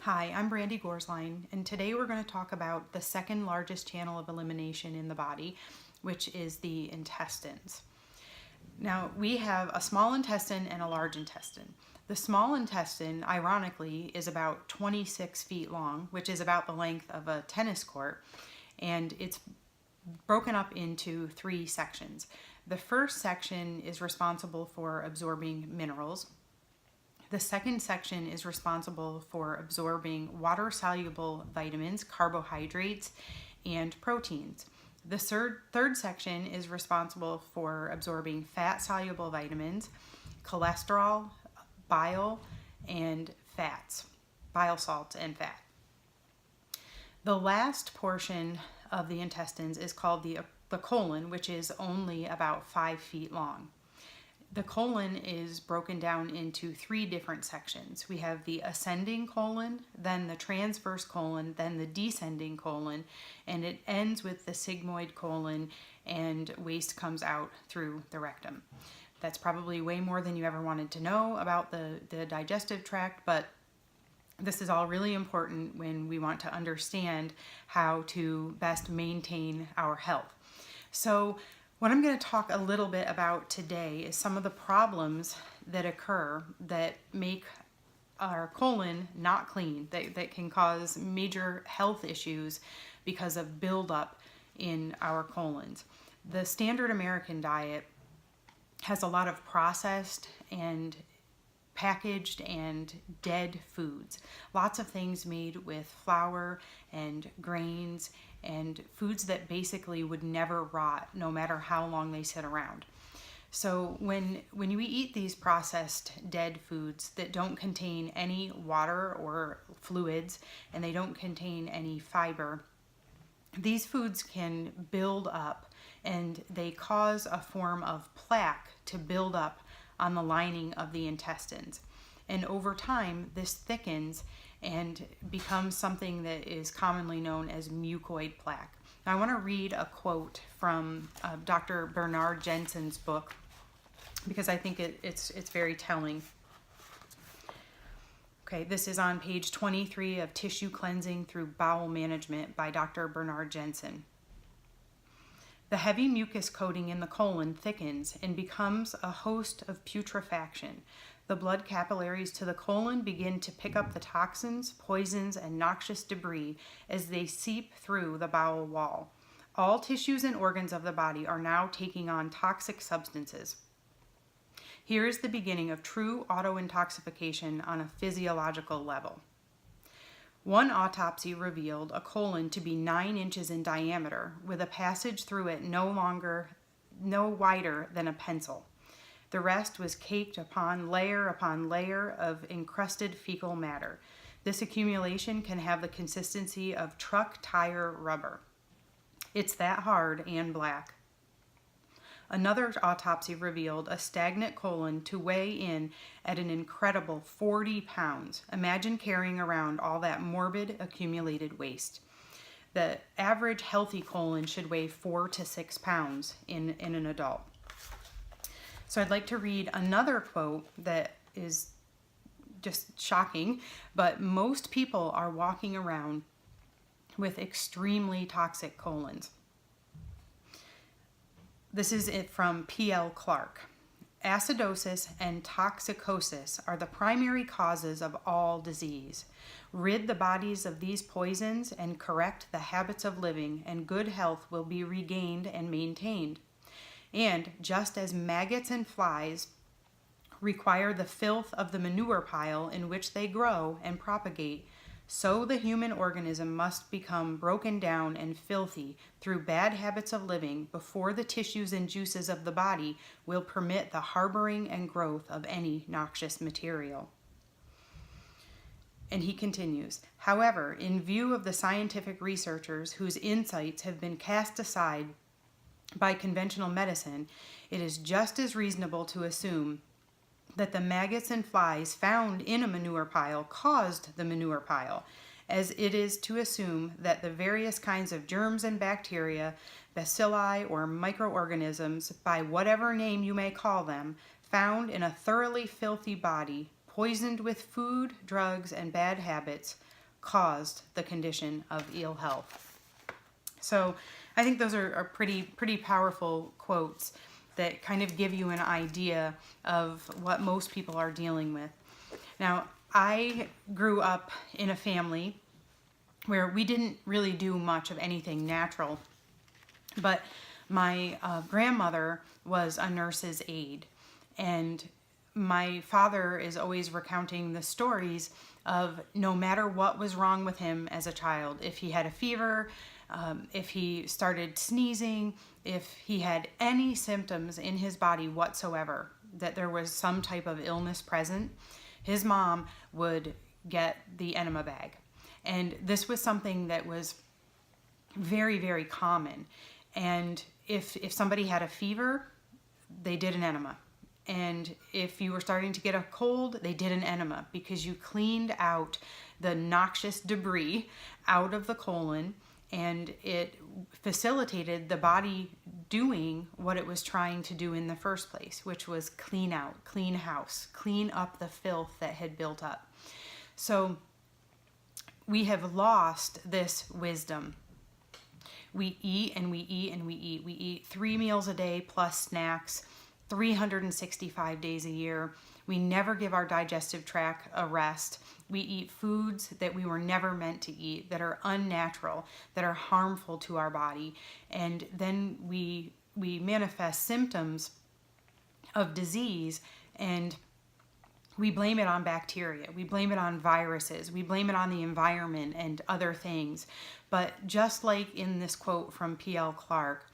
Hi, I'm Brandy Gorsline, and today we're going to talk about the second largest channel of elimination in the body, which is the intestines. Now, we have a small intestine and a large intestine. The small intestine, ironically, is about 26 feet long, which is about the length of a tennis court, and it's broken up into three sections. The first section is responsible for absorbing minerals. The second section is responsible for absorbing water-soluble vitamins, carbohydrates, and proteins. The third section is responsible for absorbing fat-soluble vitamins, cholesterol, bile, and fats, bile salts and fat. The last portion of the intestines is called the colon, which is only about 5 feet long. The colon is broken down into three different sections. We have the ascending colon, then the transverse colon, then the descending colon, and it ends with the sigmoid colon, and waste comes out through the rectum. That's probably way more than you ever wanted to know about the digestive tract, but this is all really important when we want to understand how to best maintain our health. So what I'm going to talk a little bit about today is some of the problems that occur that make our colon not clean, that can cause major health issues because of buildup in our colons. The standard American diet has a lot of processed and packaged and dead foods. Lots of things made with flour and grains and foods that basically would never rot no matter how long they sit around. So when you eat these processed dead foods that don't contain any water or fluids and they don't contain any fiber, these foods can build up and they cause a form of plaque to build up on the lining of the intestines. And over time, this thickens and becomes something that is commonly known as mucoid plaque. Now, I want to read a quote from Dr. Bernard Jensen's book because I think it's very telling. Okay, this is on page 23 of Tissue Cleansing Through Bowel Management by Dr. Bernard Jensen. The heavy mucus coating in the colon thickens and becomes a host of putrefaction. The blood capillaries to the colon begin to pick up the toxins, poisons, and noxious debris as they seep through the bowel wall. All tissues and organs of the body are now taking on toxic substances. Here is the beginning of true autointoxication on a physiological level. One autopsy revealed a colon to be 9 inches in diameter, with a passage through it no wider than a pencil. The rest was caked upon layer of encrusted fecal matter. This accumulation can have the consistency of truck tire rubber. It's that hard and black. Another autopsy revealed a stagnant colon to weigh in at an incredible 40 pounds. Imagine carrying around all that morbid accumulated waste. The average healthy colon should weigh 4 to 6 pounds in an adult. So I'd like to read another quote that is just shocking, but most people are walking around with extremely toxic colons. This is it from P.L. Clark. Acidosis and toxicosis are the primary causes of all disease. Rid the bodies of these poisons and correct the habits of living, and good health will be regained and maintained. And just as maggots and flies require the filth of the manure pile in which they grow and propagate, so the human organism must become broken down and filthy through bad habits of living before the tissues and juices of the body will permit the harboring and growth of any noxious material. And he continues, however, in view of the scientific researchers whose insights have been cast aside by conventional medicine, it is just as reasonable to assume that the maggots and flies found in a manure pile caused the manure pile, as it is to assume that the various kinds of germs and bacteria, bacilli or microorganisms, by whatever name you may call them, found in a thoroughly filthy body poisoned with food, drugs, and bad habits, caused the condition of ill health. So I think those are pretty powerful quotes that kind of give you an idea of what most people are dealing with. Now, I grew up in a family where we didn't really do much of anything natural, but my grandmother was a nurse's aide, and my father is always recounting the stories of no matter what was wrong with him as a child, if he had a fever, if he started sneezing, if he had any symptoms in his body whatsoever, that there was some type of illness present, his mom would get the enema bag. And this was something that was very, very common. And if somebody had a fever, they did an enema. And if you were starting to get a cold, they did an enema, because you cleaned out the noxious debris out of the colon, and it facilitated the body doing what it was trying to do in the first place, which was clean out, clean house, clean up the filth that had built up. So we have lost this wisdom. We eat and we eat and we eat. We eat 3 meals a day plus snacks, 365 days a year. We never give our digestive tract a rest. We eat foods that we were never meant to eat, that are unnatural, that are harmful to our body. And then we manifest symptoms of disease, and we blame it on bacteria. We blame it on viruses. We blame it on the environment and other things. But just like in this quote from P.L. Clark,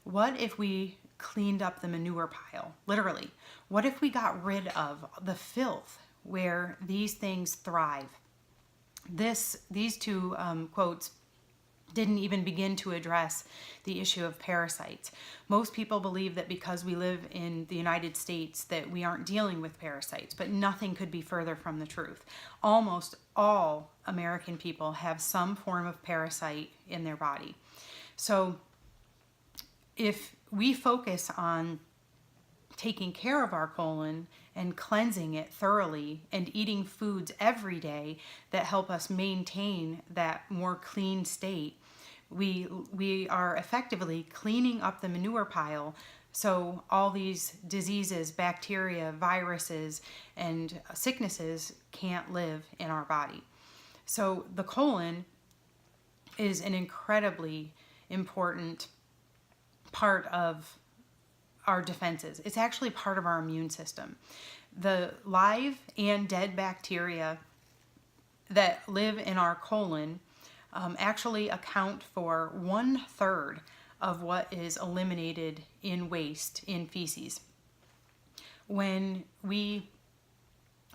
what if we cleaned up the manure pile? Literally. What if we got rid of the filth where these things thrive? These two quotes didn't even begin to address the issue of parasites. Most people believe that because we live in the United States that we aren't dealing with parasites, but nothing could be further from the truth. Almost all American people have some form of parasite in their body. So if we focus on taking care of our colon and cleansing it thoroughly and eating foods every day that help us maintain that more clean state, we are effectively cleaning up the manure pile, so all these diseases, bacteria, viruses, and sicknesses can't live in our body. So the colon is an incredibly important part of our defenses. It's actually part of our immune system. The live and dead bacteria that live in our colon actually account for 1/3 of what is eliminated in waste in feces. When we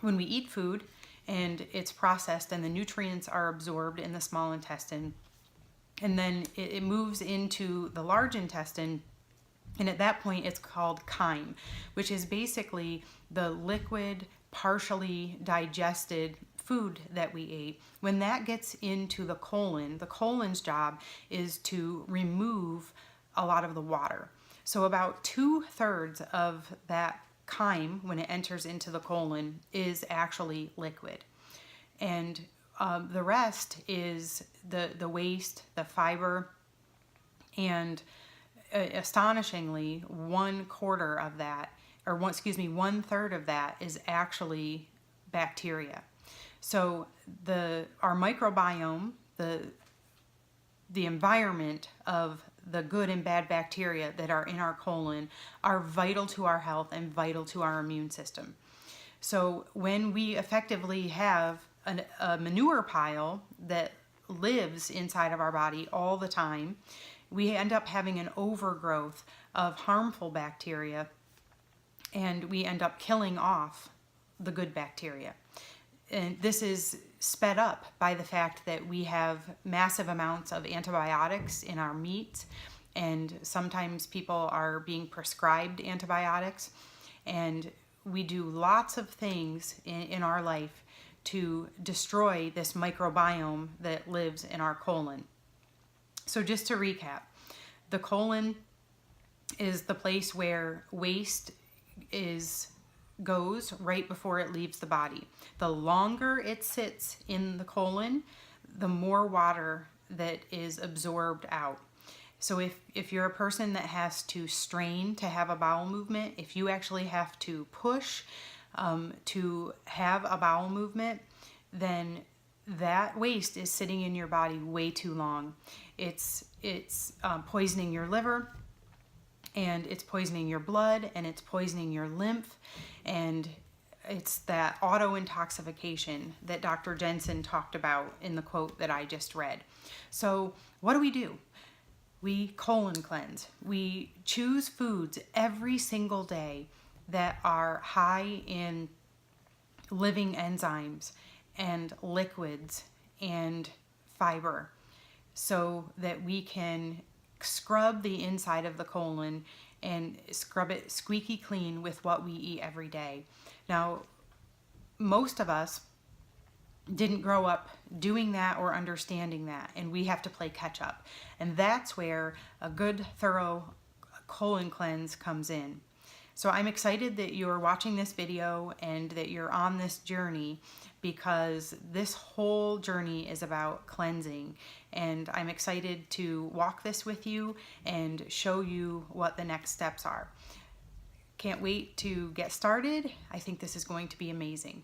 eat food and it's processed and the nutrients are absorbed in the small intestine, and then it moves into the large intestine, and at that point it's called chyme, which is basically the liquid, partially digested food that we ate. When that gets into the colon's job is to remove a lot of the water. So about 2/3 of that chyme, when it enters into the colon, is actually liquid. And the rest is the waste, the fiber, and astonishingly, 1/4 of that, or 1/3 of that is actually bacteria. So our microbiome, the environment of the good and bad bacteria that are in our colon, are vital to our health and vital to our immune system. So when we effectively have a manure pile that lives inside of our body all the time, we end up having an overgrowth of harmful bacteria, and we end up killing off the good bacteria. And this is sped up by the fact that we have massive amounts of antibiotics in our meat, and sometimes people are being prescribed antibiotics, and we do lots of things in our life to destroy this microbiome that lives in our colon. So just to recap, the colon is the place where waste is goes right before it leaves the body. The longer it sits in the colon, the more water that is absorbed out. So if you're a person that has to strain to have a bowel movement, if you actually have to push to have a bowel movement, then that waste is sitting in your body way too long. It's poisoning your liver, and it's poisoning your blood, and it's poisoning your lymph, and it's that auto-intoxication that Dr. Jensen talked about in the quote that I just read. So what do? We colon cleanse. We choose foods every single day that are high in living enzymes and liquids and fiber, so that we can scrub the inside of the colon and scrub it squeaky clean with what we eat every day. Now, most of us didn't grow up doing that or understanding that, and we have to play catch up. And that's where a good, thorough colon cleanse comes in. So I'm excited that you're watching this video and that you're on this journey, because this whole journey is about cleansing. And I'm excited to walk this with you and show you what the next steps are. Can't wait to get started. I think this is going to be amazing.